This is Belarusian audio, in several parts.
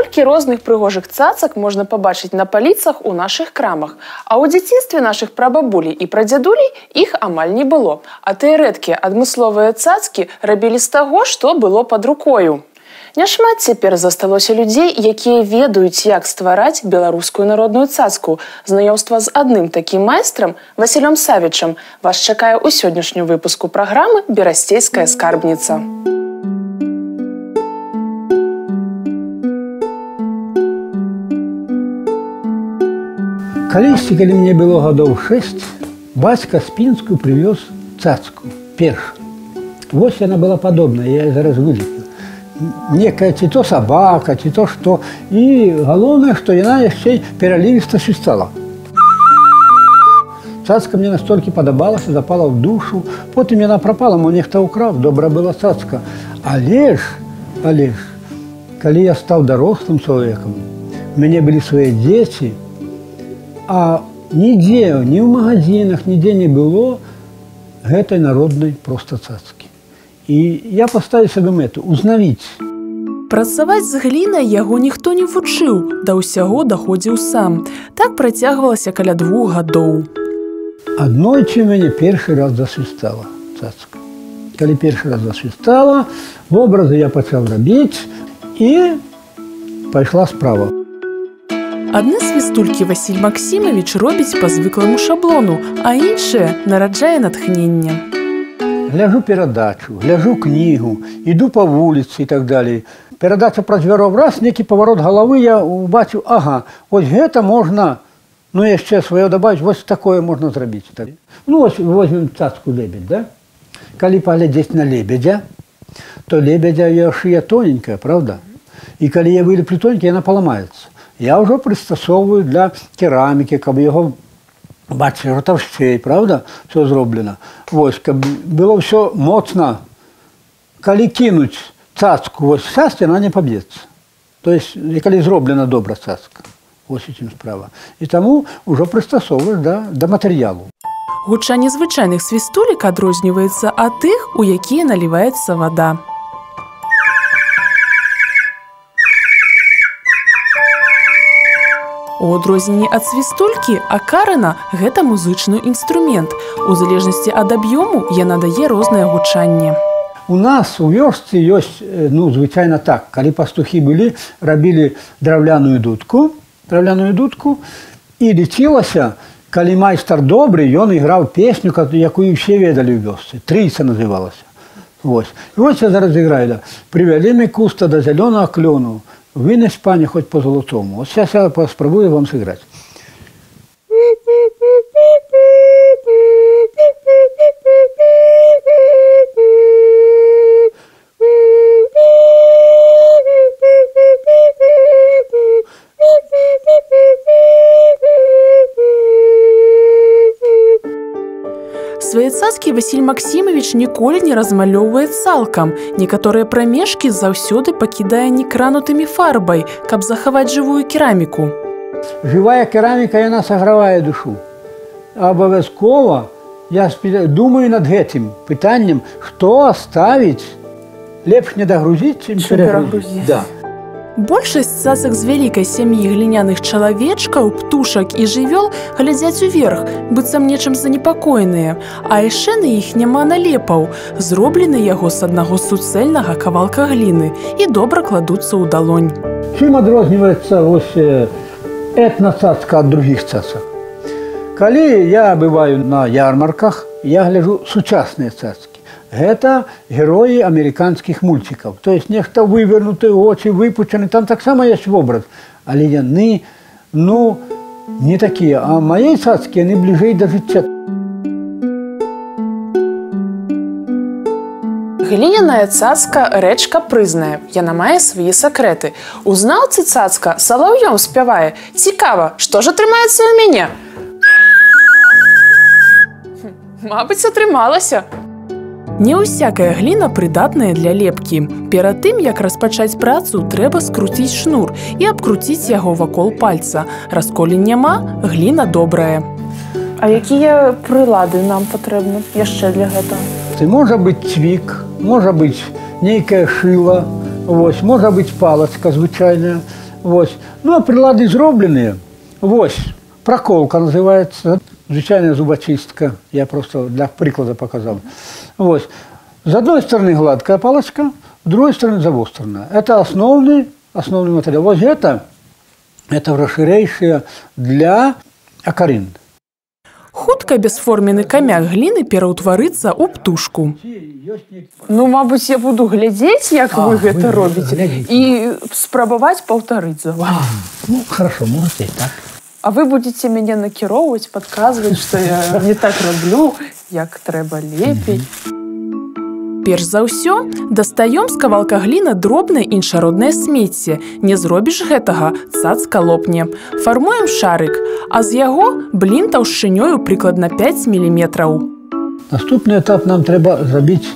Колькі розных прыгожых цацак можна пабачыць на паліцах у нашых крамах. А ў дзяцінстве нашых прабабулей і прадзядулей іх амаль не было. А тыя рэдкія адмысловыя цацкі рабілі з таго, што было пад рукою. Няшмат цяпер засталося людзей, якія ведаюць, як ствараць беларускую народную цацку. Знаёмства з адным такім майстрам, Васілём Савічам, вас чакае ў сённяшнім выпуску праграмы «Берасцейская скарбніца». Калісьці, калі мне было гадоў 6, бацька з Пінскую прывёз цацку, першую. Вось яна была падобная, я зараз вылепіў. Некая ці то сабака, ці то што. І галоўнае, што яна яшчэ пералівіста свістала. Цацка мне настолькі падабалася, запала ў душу. Потым яна прапала, мо нехта ўкраў, добра была цацка. Але ж, калі я стаў дарослым чалавекам, у мяне былі свае дзеці, а нідзе, ні ў магазинах, нідзе не было гэтай народнай проста цацкі. І я паставіў сабе мэту узнавіць. Працаваць з глінай яго ніхто не вучыў, да ўсяго даходзіў сам. Так працягвалася каля 2 гадоў. Аднойчы мяне першы раз засвістала цацка. Калі першы раз засвістала, вобразы я пачаў рабіць і пайшла справа. Адны свістулькі Васіль Максімавіч робіць па звыкламу шаблону, а іншыя нараджае натхненне. Гляжу перадачу, гляжу кнігу, іду па вуліцы і так далей. Перадача пра звяроў, раз, некі паварот галавы, я убачыў, ага, вось гэта можна, ну яшчэ сваё дабавіць, вось такое можна зрабіць. Ну вось возьмем цацку лебедь, да? Калі паглядзець на лебедзя, то лебедзя яе шыя тоненькая, правда? І калі я вылеплю тоненькая, яна паламаецца. Я ўжо прыстасоўваю для керамікі, каб яго бачыць таўшчэй, правда? Все зроблена. Вось, каб было ўсё моцна. Калі кінуць цацку, вось сясць, яна не паб'ецца. То есть, калі зроблена добра цацка. Вось у чым справа. І таму ўжо прыстасоўваеш да матэрыялу. Гучанне звычайных свістулек адрозніваецца ад тых, у якія наліваецца вада. У адрозненні ад свістулькі, акарына – гэта музычны інструмент. У залежнасці ад аб'ёму яна дае рознае гучанне. У нас у вёсцы ёсць, ну, звычайна так, калі пастухі былі, рабілі драўляную дудку, і лічылася, калі майстар добры, ён іграў песню, якую ўсе ведалі ў вёсцы. Трыца называлася. Вось. І вось я зараз іграю. «Привялі ми куста до зелёнага клёну, вынес пані хоць по золотому». Вот сейчас я спробую вам сыграть. Свае цацкі Васіль Максімавіч ніколі не размалёўвае цалкам. Некаторыя прамежкі заўсёды пакідае некранутымі фарбай, каб захаваць жывую кераміку. Жывая кераміка, яна сагравае душу. Абавязкова я думаю над гэтым пытаннем, што ставіць, лепш не дагрузіць, чым перагрузіць. Да. Большасць цацак з вялікай сям'і гліняных чалавечкаў, птушак і жывёл глядзяць уверх, быццам нечым занепакоеныя, а яшчэ на іх няма налепаў. Зроблены яго з аднаго суцэльнага кавалка гліны і добра кладуцца ў далонь. Чым адрозніваецца этнацацка ад другіх цацак? Калі я бываю на ярмарках, я гляджу сучасныя цацкі. Гэта героі амерыканскіх мульцікаў. То есть нехта вывернуты, очі выпучаны, там таксама ёсць вобраз. Але яны, ну, не такія. А мае цацкі, яны бліжэй да жыцця. Гліняная цацка – рэч капрызная. Яна мае свае сакрэты. У знаўцы цацка салаўём спявае. Цікава, што ж атрымаецца ў мяне? Мабыць, атрымалася. Не ўсякая гліна прыдатная для лепкі. Перад тым, як распачаць працу, трэба скруціць шнур і абкруціць яго вакол пальца. Расколін няма, гліна добрая. А якія прылады нам патрэбны яшчэ для гэтага? Можа быць цвік, можа быць нейкае шыла, можа быць палачка звычайная, Вось. Ну, а прилады зробленыя. Вось. Проколка называется. Звычайная зубочистка. Я просто для приклада показал. Вось. С одной стороны гладкая палочка, с другой стороны завостренная. Это основный материал. Вот это расширяющее для акарин. Хутка бясформенны камяк гліны пераўтварыцца ў птушку. Ну, мабыць, я буду глядзець, як вы гэта робіце, і спрабаваць паўтарыць за вами. Ну, хорошо, можете и так. А вы будете мяне накіроўваць, падказваць, што я не так раблю, як трэба лепей. Перш за ўсё, дастаём з кавалка гліны дробнае іншароднае смецце. Не зробіш гэтага, цацка лопне. Фармуем шарык, а з яго блін таўшчынёю прыкладна 5 мм. Наступны этап нам трэба зрабіць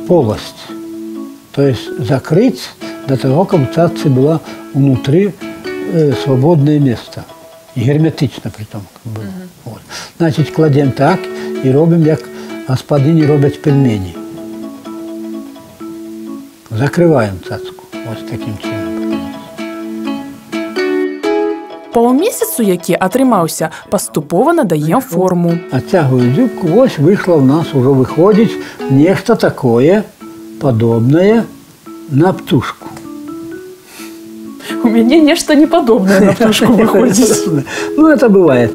полость. То есть закрыть до того, как у цацки было внутри свободное место. И герметично при том. Вот. Значит, кладем так и робим, как господыни робят пельмени. Закрываем цацку. Вот таким чином. Паўмесяцу, які атрымаўся, паступова надаем форму. Оттягиваю зубку, вот вышло у нас уже выходит нечто такое подобное на птушку. У мяне нешта непадобнае на птушку выходзіць. Ну, это бывает.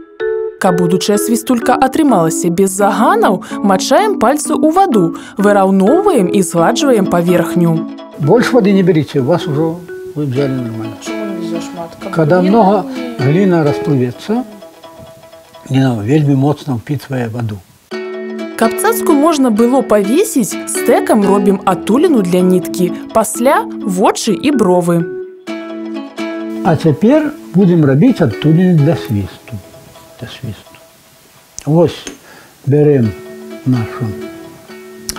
Каб будучая свістулька атрымалася без заганаў, мачаем пальцы ў ваду, выраўноўваем і згладжваем паверхню. Больше воды не берите, у вас уже вы взяли нормально. Когда много глина расплывется, вельми моцно впитывая воду. Каб цацку можна было павесіць, стэкам робім адтуліну для ніткі, пасля вочы і бровы. А теперь будем робить адтуліну для свисту. Вот берем нашу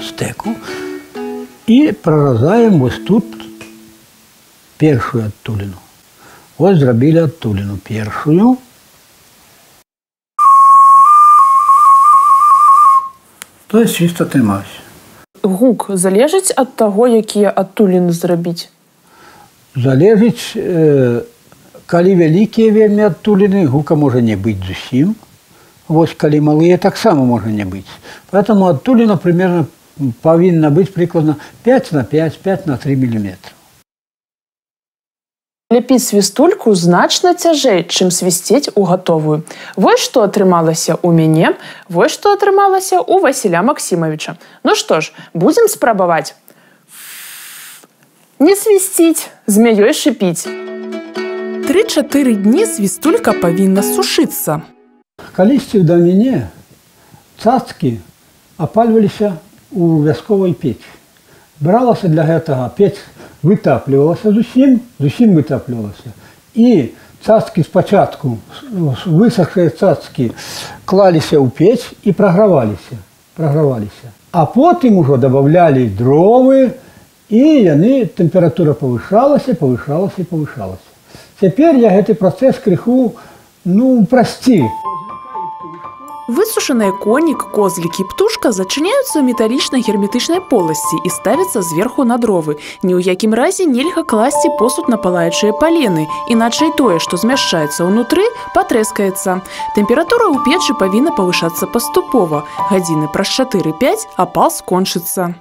стеку и прорезаем вот тут первую адтуліну. Вот зробили адтуліну первую. То есть свист атрымаўся. Гук залежыць ад таго, якія адтуліны зрабіць? Залежыць, калі вялікія вельмі адтуліны, гука можа не быць зусім. Вось калі малыя, таксама можа не быць. Поэтому адтуліна примерно павінна быць прыкладна 5 на 5, 5 на 3 мм. Ляпіць свістульку значна цяжэй, чым свісцець у гатовую. Вось што атрымалася ў мяне, вось што атрымалася ў Васіля Максімавіча. Ну што ж, будзем спрабаваць. Не свісціць, змяёй шыпіць. 3-4 дні свістулька павінна сушыцца. Калісьці ў давіне цацкі апальваліся ў вясковай печі. Бралася для гэтага печ, вытаплівалася зусім вытаплівалася. І цацкі спачатку, высохшыя цацкі, клаліся ў печ і праграваліся. А потым ужо дабавлялі дровы, і яны, тэмпература павышалася. Цяпер я гэты працэс крыху, прасцію. Высушаныя конік, козлік і птушка зачыняюцца ў металічнай герметычнай поласці і ставяцца зверху на дровы. Ні ў якім разе нельга класці посуд на палаючыя палены, іначай тое, што змяшчаецца ўнутры, патрэскаецца. Тэмпература ў печы павінна павышацца паступова. Гадзіны праз 4-5 апал скончыцца.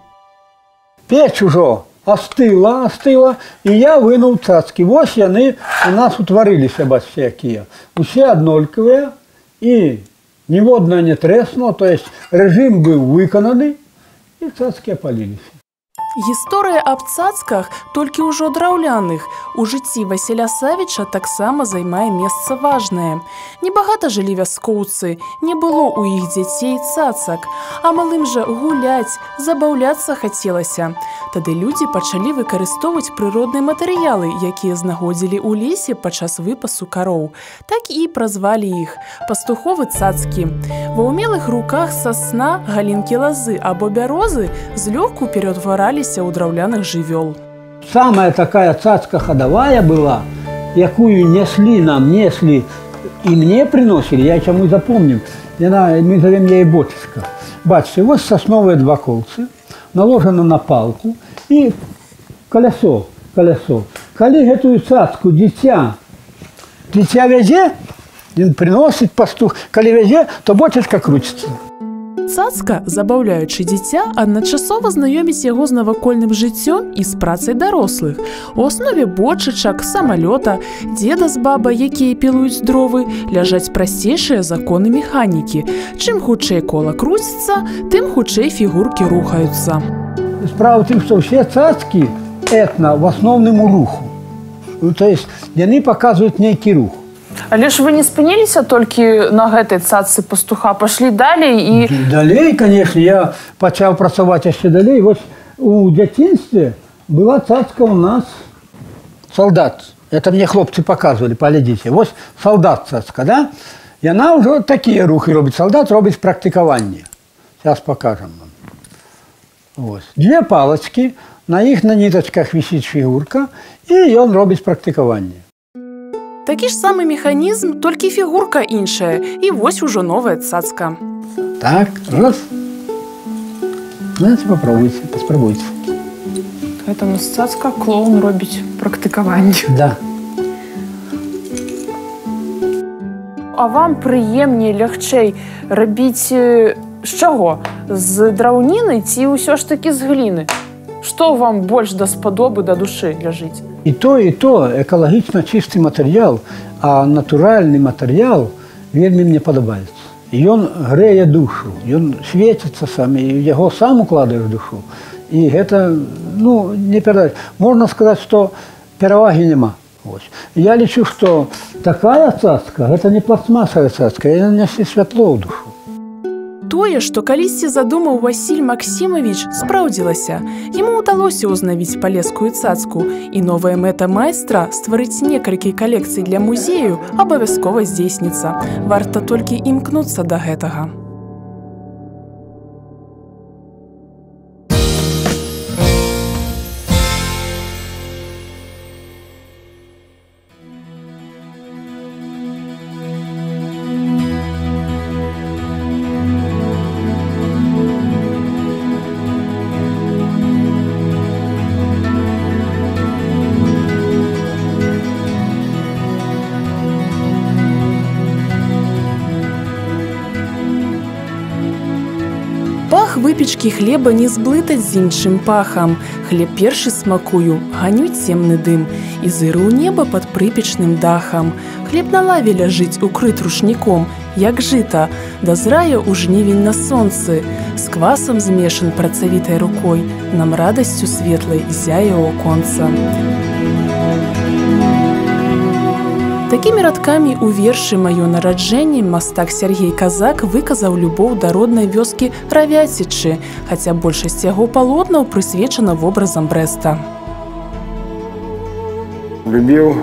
Печ ужо остыла, і я вынуў цацкі. Вось яны у нас утварыліся, бачце, якія. Усе аднолькавыя і ніводна не трэснула, то есть рэжым быў выкананы, і цацкі апаліліся. Гісторыя аб цацках, толькі ўжо драўляных, у жыцці Васіля Савіча таксама займае месца важнае. Небагата жылі вяскоўцы, не было ў іх дзяцей цацак, а малым жа гуляць, забаўляцца хацелася. Тады людзі пачалі выкарыстоўваць прыродныя матэрыялы, якія знаходзілі ў лесе падчас выпасу кароў. Так і празвалі іх пастуховы цацкі. Ва ўмелых руках сасна, галінкі лазы або бярозы злёгку пераўтвараліся ў драўляных жывёл. Самая такая цацка ходовая была, якую несли и мне приносили, я чему запомнил, мы зовем ей бочечка. Бачите, вот сосновые два колцы, наложено на палку и колесо. Коли эту цацку дитя Дзіця вязе, ён прыносіць пастух. Калі вязе, то бочачка круціцца. Цацка, забаўляючы дзіця, адначасова знаёміць яго з навакольным жыццём і з працай дарослых. У аснове бочачак, самалёта, дзеда з бабай, якія пілуюць дровы, ляжаць прасцейшыя законы механікі. Чым хутчэй кола круціцца, тым хутчэй фігуркі рухаюцца. Справа ў тым, што ўсе цацкі этна в асноўным у руху. То есть яны паказваюць нейкі рух. Але ж вы не спыніліся толькі на гэтай цаццы пастуха, пашлі далей і... Далей, конечно, я пачаў працаваць яшчэ далей. Вот у дзяцінстве была цацка у нас солдат. Это мне хлопцы показывали, паглядзіце. Вот солдат цацка, да? Яна ўжо такія рухи робіць. Солдат робіць практыкаванне. Сейчас покажем вам. Вот. Две палочки, на іх на нітачках вісіць фігурка, і ён робіць практыкаванне. Такі ж самы механізм, толькі фігурка іншая. І вось ужо новая цацка. Так, раз. Знаете, попробуйте, паспрабуйте. Гэта у нас цацка, клоун робіць практыкаванне. Да. А вам прыемней, лягчэй рабіць з чаго? З драўніны ці ўсё ж такі з гліны? Што вам больш даспадобы, да душы ляжыць? І то экалагічна чысты матэрыял, а натуральны матэрыял вельмі мне падабаецца. Ён грэе душу, ён свеціцца сам, і яго сам укладаеш душу. І гэта, ну, не перадаць. Можна сказаць, што перавагі няма. Я лічу, што такая цацка, гэта не пластмасавая цацка, яна нясе святло ў душу. Тое, што калісьці задумаў Васіль Максімавіч, спраўдзілася. Яму ўдалося ўзнавіць палескую цацку, і новая мэта майстра стварыць некалькі калекцый для музею абавязкова здзейсніцца. Варта толькі імкнуцца да гэтага. Пах выпечкі хлеба не зблытаць з іншым пахам. Хлеб першы смакую, ганю цемны дым. І зыры ў неба пад прыпечным дахам. Хлеб на лаве ляжыць, укрыт рушніком, як жыта, дазрае ў жнівень на сонцы. З квасам змешан працавітай рукой, нам радасцю светлай зяе ў аконца. Такімі радкамі ў вершы «Маё нараджэнне» мастак Сергей Казак выказаў любоў да роднай вёскі Равяцічы, хаця большасць яго палотнаў прысвечана вобразам Брэста. Любіў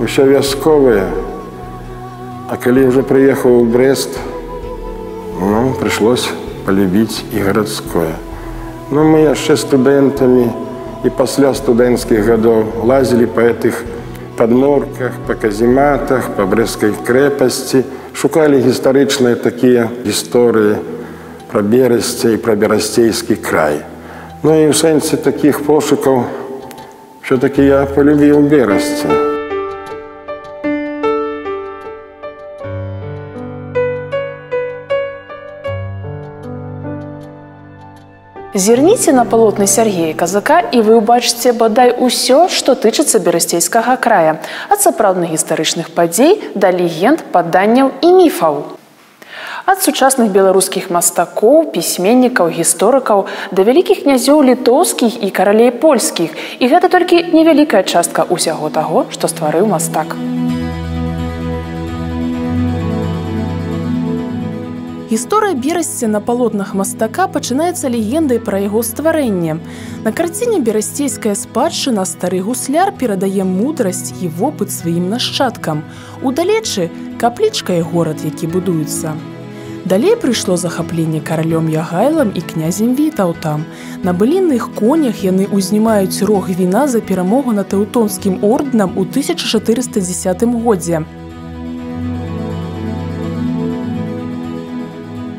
усё вясковае, а калі ўжо прыехаў у Брэст, ну, прыйшлось палюбіць і гарадское. Ну, мы яшчэ студэнтамі і пасля студэнцкіх гадоў лазілі па гэтых падмурках, па казематах, па Брэсцкай крэпасці, шукалі гістарычныя такія гісторыі пра Берасце і пра берасцейскі край. Ну і ў сэнсе такіх пошукаў ўсё-такі я полюбіў Берасце. Зірніце на палотны Сергея Казака, і вы ўбачыце бадай усё, што тычыцца берасцейскага края, ад сапраўдных гістарычных падзей да легенд, паданняў і міфаў. Ад сучасных беларускіх мастакоў, пісьменнікаў, гісторыкаў да вялікіх князёў літоўскіх і каралей польскіх. І гэта толькі невялікая частка ўсяго таго, што стварыў мастак. Гісторыя Берасця на палотнах мастака пачынаецца легендай пра яго стварэнне. На карціне берасцейская спадчына стары гусляр перадае мудрасць і вопыт сваім нашчадкам. Удалечы каплічка і горад, які будуецца. Далей прыйшло захапленне каралём Ягайлам і князем Вітаўтам. На былінных конях яны ўзнімаюць рог віна за перамогу над Тэўтонскім ордэнам у 1410 годзе.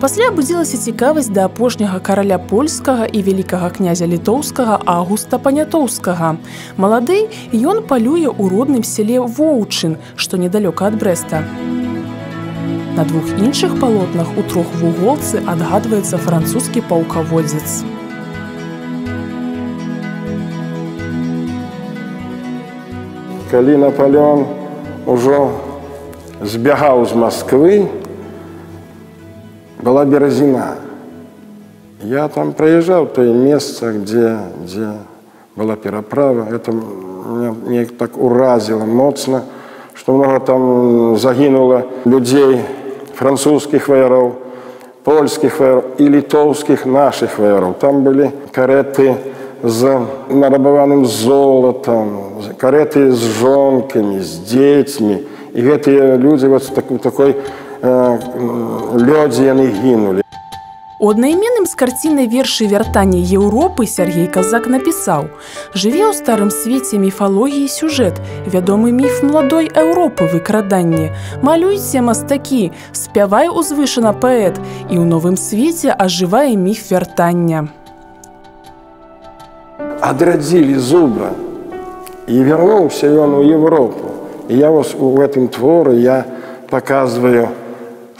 Пасля абудзілася цікавасць да апошняга караля польскага і вялікага князя літоўскага Аўгуста Панятоўскага. Малады ён палюе ў родным селе Воўчын, што недалёка ад Брэста. На двух іншых палотнах у трохвуголцы адгадваецца французскі паўкаводзец. Калі Наполеон ужо збягаў з Москвы, была Березина. Я там проезжал, то место, где была переправа. Это меня так уразило моцно, что много там загинуло людей, французских вояров, польских вояров и литовских наших вояров. Там были кареты с нарабованным золотом, кареты с жонками, с детьми. И эти люди вот в такой лёдзе яны гінулі. У аднайменным з карцінай вершы «Вяртанне Еўропы» Сергей Казак напісаў: «Жыве ў старым свеце міфалогіі сюжэт, вядомы міф маладой Еўропы выкраданне. Малюйце, мастакі, спявай узвышана паэт, і ў новым свеце ажывае міф вяртання». Адрадзілі зубра, і вярнуўся ён у Европу. І я вось у гэтым творы я показываю,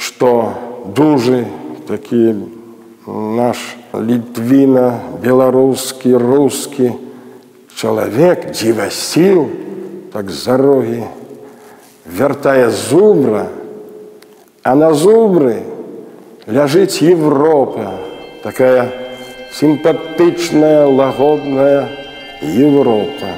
что дужы такі наш літвіна, беларускі, рускі чалавек, дзівасіл, так з зарогі, вяртае зубра, а на зубры ляжыць Европа, такая сімпатычная, лагодная Европа.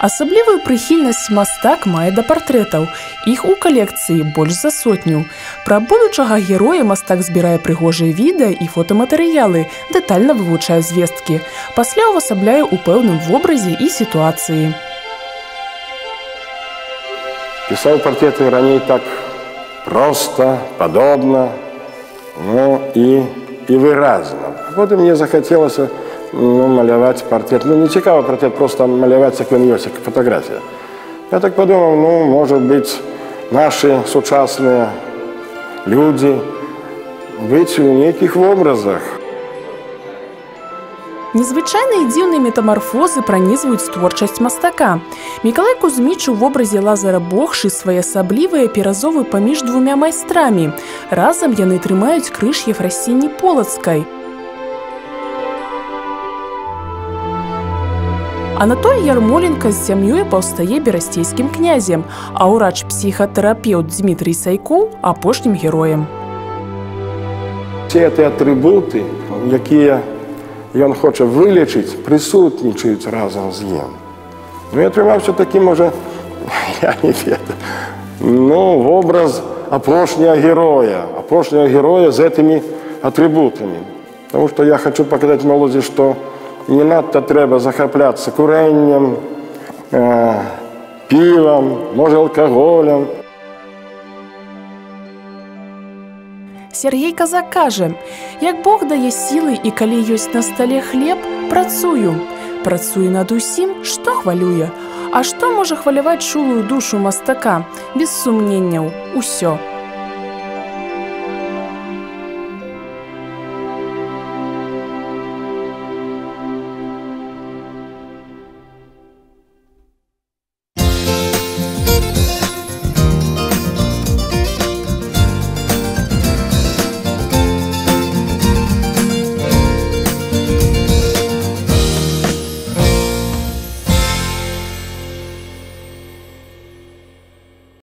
Асаблівую прыхільнасць мастак мае да партрэтаў. Іх у калекцыі больш за 100. Пра будучага героя мастак збірае прыгожыя відэа і фотаматэрыялы, дэтальна вывучае звесткі. Пасля ўвасабляе ў пэўным вобразе і сітуацыі. Пісаў партреты раней так проста, падобна, ну і выразна. Потым мне захацелася маляваць портрет. Не цікава портрет, просто маляваць, як ён ёсць, як фотографія. Я так подумал, может быть, наши сучасныя люди быть у нейкіх вобразах. Незвычайныя і дзіўныя метамарфозы пранізваюць творчасць мастака. Мікалай Кузьміч у вобразе Лазара Богшы своеасаблівыя перазовы паміж двумя майстрамі. Разам яны трымаюць крыж Ефрасіні Полацкай. Анатолій Ярмоленко з сям'ёй паўстае берасцейскім князем, а ўрач-псіхатэрапеўт Дмітрый Сайкоў – апошнім героем. Все эти атрибуты, якія ён хоча вылечыць, прысутнічаюць разам з ім. Я атрымаўся таким уже, я не ведаю, образ апошняга героя з этими атрибутами. Потому что я хочу показать молоді, что не надто трэба захапляцца курэннем, півам, можа, алкаголем. Сергей Казак кажа: «Як Бог дае сілы і калі ёсць на стале хлеб, працую. Працую над усім, што хвалюе. А што можа хваляваць чулую душу мастака? Без сумненняў, усё.